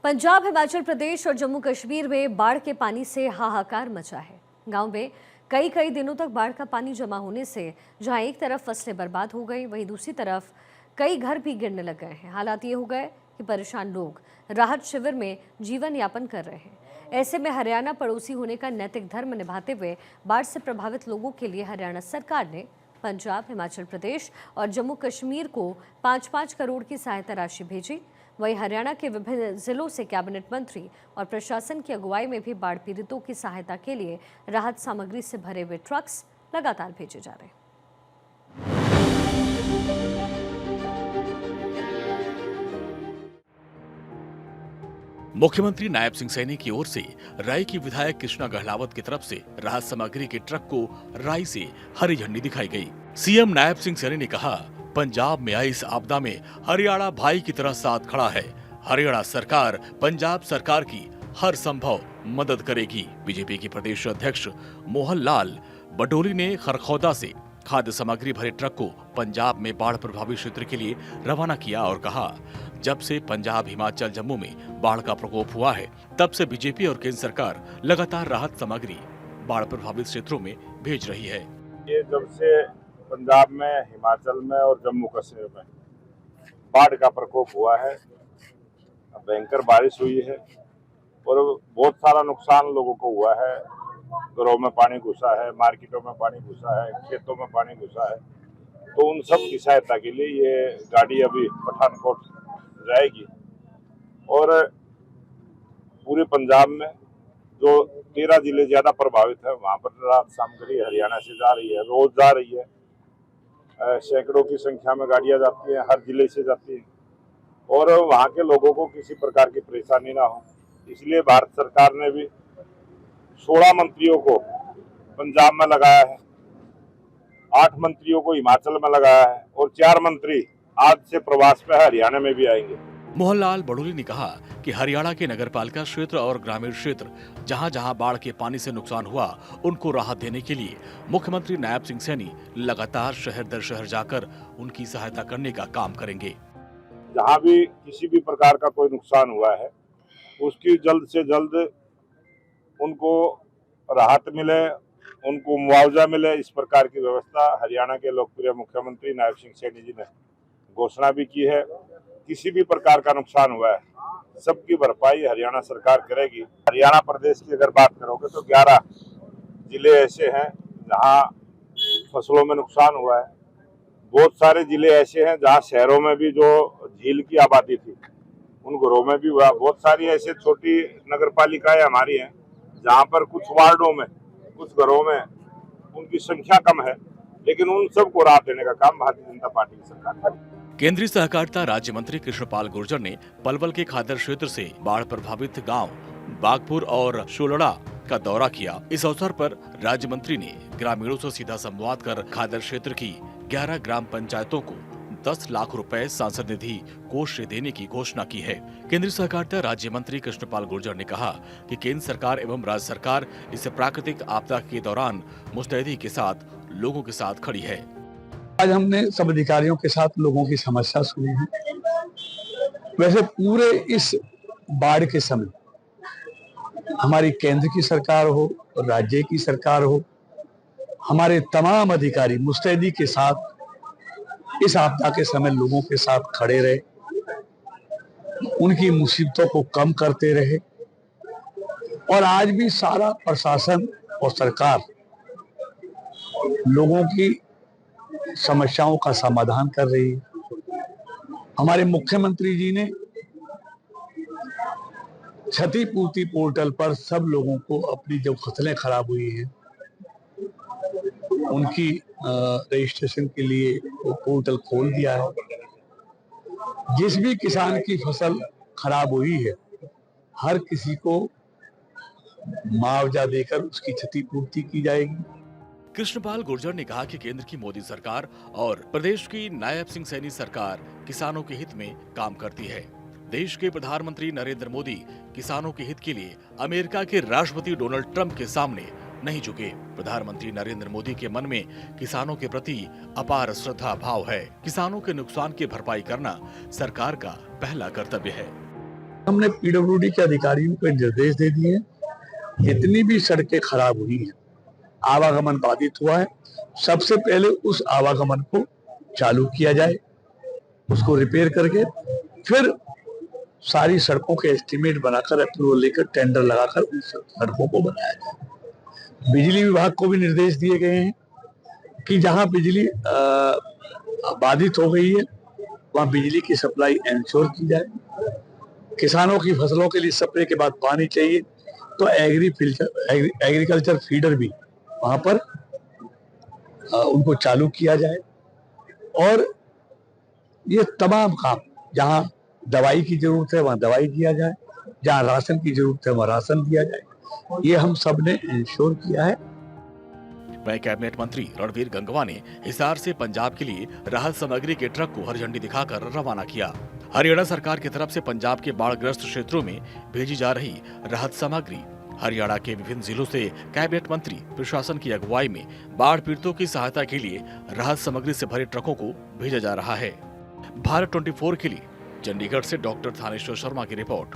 पंजाब, हिमाचल प्रदेश और जम्मू कश्मीर में बाढ़ के पानी से हाहाकार मचा है। गांव में कई दिनों तक बाढ़ का पानी जमा होने से जहां एक तरफ फसलें बर्बाद हो गई, वहीं दूसरी तरफ कई घर भी गिरने लग गए हैं। हालात ये हो गए कि परेशान लोग राहत शिविर में जीवन यापन कर रहे हैं। ऐसे में हरियाणा पड़ोसी होने का नैतिक धर्म निभाते हुए बाढ़ से प्रभावित लोगों के लिए हरियाणा सरकार ने पंजाब, हिमाचल प्रदेश और जम्मू कश्मीर को 5-5 करोड़ की सहायता राशि भेजी। वहीं हरियाणा के विभिन्न जिलों से कैबिनेट मंत्री और प्रशासन की अगुवाई में भी बाढ़ पीड़ितों की सहायता के लिए राहत सामग्री से भरे हुए ट्रक्स लगातार भेजे जा रहे हैं। मुख्यमंत्री नायब सिंह सैनी की ओर से राय की विधायक कृष्णा गहलावत की तरफ से राहत सामग्री के ट्रक को राय से हरी झंडी दिखाई गई। सीएम नायब सिंह सैनी ने कहा, पंजाब में आई इस आपदा में हरियाणा भाई की तरह साथ खड़ा है। हरियाणा सरकार पंजाब सरकार की हर संभव मदद करेगी। बीजेपी के प्रदेश अध्यक्ष मोहन लाल बडोली ने खरखौदा से खाद्य सामग्री भरे ट्रक को पंजाब में बाढ़ प्रभावित क्षेत्र के लिए रवाना किया और कहा, जब से पंजाब, हिमाचल, जम्मू में बाढ़ का प्रकोप हुआ है, तब से बीजेपी और केंद्र सरकार लगातार राहत सामग्री बाढ़ प्रभावित क्षेत्रों में भेज रही है। ये जब से पंजाब में, हिमाचल में और जम्मू कश्मीर में बाढ़ का प्रकोप हुआ है, भयंकर बारिश हुई है और बहुत सारा नुकसान लोगों को हुआ है। घरों में पानी घुसा है, मार्केटों में पानी घुसा है, खेतों में पानी घुसा है। तो उन सब की सहायता के लिए ये गाड़ी अभी पठानकोट जाएगी और पूरे पंजाब में जो 13 जिले ज्यादा प्रभावित है, वहां पर राहत सामग्री हरियाणा से जा रही है, रोज जा रही है। सैकड़ों की संख्या में गाड़ियां जाती हैं, हर जिले से जाती हैं और वहां के लोगों को किसी प्रकार की परेशानी ना हो, इसलिए भारत सरकार ने भी 16 मंत्रियों को पंजाब में लगाया है, 8 मंत्रियों को हिमाचल में लगाया है और 4 मंत्री आज से प्रवास में हरियाणा में भी आएंगे। मोहनलाल बडोली ने कहा कि हरियाणा के नगरपालिका क्षेत्र और ग्रामीण क्षेत्र जहां जहां बाढ़ के पानी से नुकसान हुआ, उनको राहत देने के लिए मुख्यमंत्री नायब सिंह सैनी लगातार शहर दर शहर जाकर उनकी सहायता करने का काम करेंगे। जहां भी किसी भी प्रकार का कोई नुकसान हुआ है, उसकी जल्द से जल्द उनको राहत मिले, उनको मुआवजा मिले, इस प्रकार की व्यवस्था हरियाणा के लोकप्रिय मुख्यमंत्री नायब सिंह सैनी जी ने घोषणा भी की है। किसी भी प्रकार का नुकसान हुआ है, सबकी भरपाई हरियाणा सरकार करेगी। हरियाणा प्रदेश की अगर बात करोगे तो 11 जिले ऐसे हैं जहां फसलों में नुकसान हुआ है। बहुत सारे जिले ऐसे हैं जहां शहरों में भी जो झील की आबादी थी, उन घरों में भी हुआ। बहुत सारी ऐसे छोटी नगर पालिकाएं हमारी हैं जहां पर कुछ वार्डों में, कुछ घरों में उनकी संख्या कम है, लेकिन उन सबको राहत देने का काम भारतीय जनता पार्टी की सरकार करेगी। केंद्रीय सहकारिता राज्य मंत्री कृष्णपाल गुर्जर ने पलवल के खादर क्षेत्र से बाढ़ प्रभावित गांव बागपुर और शोलड़ा का दौरा किया। इस अवसर पर राज्य मंत्री ने ग्रामीणों से सीधा संवाद कर खादर क्षेत्र की 11 ग्राम पंचायतों को 10 लाख रुपए सांसद निधि कोष से देने की घोषणा की है। केंद्रीय सहकारिता राज्य मंत्री कृष्णपाल गुर्जर ने कहा कि केंद्र सरकार एवं राज्य सरकार इस प्राकृतिक आपदा के दौरान मुस्तैदी के साथ लोगों के साथ खड़ी है। आज हमने सब अधिकारियों के साथ लोगों की समस्या सुनी है। वैसे पूरे इस बाढ़ के समय हमारी केंद्र की सरकार हो, राज्य की सरकार हो, हमारे तमाम अधिकारी मुस्तैदी के साथ इस आपदा के समय लोगों के साथ खड़े रहे, उनकी मुसीबतों को कम करते रहे और आज भी सारा प्रशासन और सरकार लोगों की समस्याओं का समाधान कर रही है। हमारे मुख्यमंत्री जी ने क्षतिपूर्ति पोर्टल पर सब लोगों को अपनी जो फसलें खराब हुई हैं उनकी रजिस्ट्रेशन के लिए वो पोर्टल खोल दिया है। जिस भी किसान की फसल खराब हुई है, हर किसी को मुआवजा देकर उसकी क्षतिपूर्ति की जाएगी। कृष्णपाल गुर्जर ने कहा कि केंद्र की मोदी सरकार और प्रदेश की नायब सिंह सैनी सरकार किसानों के हित में काम करती है। देश के प्रधानमंत्री नरेंद्र मोदी किसानों के हित के लिए अमेरिका के राष्ट्रपति डोनाल्ड ट्रंप के सामने नहीं झुके। प्रधानमंत्री नरेंद्र मोदी के मन में किसानों के प्रति अपार श्रद्धा भाव है। किसानों के नुकसान की भरपाई करना सरकार का पहला कर्तव्य है। हमने पीडब्ल्यूडी के अधिकारियों को निर्देश दे दिए हैं, जितनी भी सड़कें खराब हुई हैं, आवागमन बाधित हुआ है, सबसे पहले उस आवागमन को चालू किया जाए, उसको रिपेयर करके फिर सारी सड़कों के एस्टीमेट बनाकर अप्रूवल लेकर टेंडर लगाकर उन सड़कों को बनाया जाए। बिजली विभाग को भी निर्देश दिए गए हैं कि जहां बिजली बाधित हो गई है वहां बिजली की सप्लाई इंश्योर की जाए। किसानों की फसलों के लिए स्प्रे के बाद पानी चाहिए तो एग्रीकल्चर फीडर भी वहां पर उनको चालू किया जाए। और ये तमाम काम, जहां दवाई की जरूरत है वहां दवाई दिया जाए, जहां राशन की जरूरत है वहां राशन दिया जाए, ये हम सब ने इंश्योर किया है। वहीं कैबिनेट मंत्री रणवीर गंगवा ने हिसार से पंजाब के लिए राहत सामग्री के ट्रक को हरी झंडी दिखाकर रवाना किया। हरियाणा सरकार की तरफ से पंजाब के बाढ़ग्रस्त क्षेत्रों में भेजी जा रही राहत सामग्री हरियाणा के विभिन्न जिलों से कैबिनेट मंत्री प्रशासन की अगुवाई में बाढ़ पीड़ितों की सहायता के लिए राहत सामग्री से भरे ट्रकों को भेजा जा रहा है। भारत 24 के लिए चंडीगढ़ से डॉक्टर थानेश्वर शर्मा की रिपोर्ट।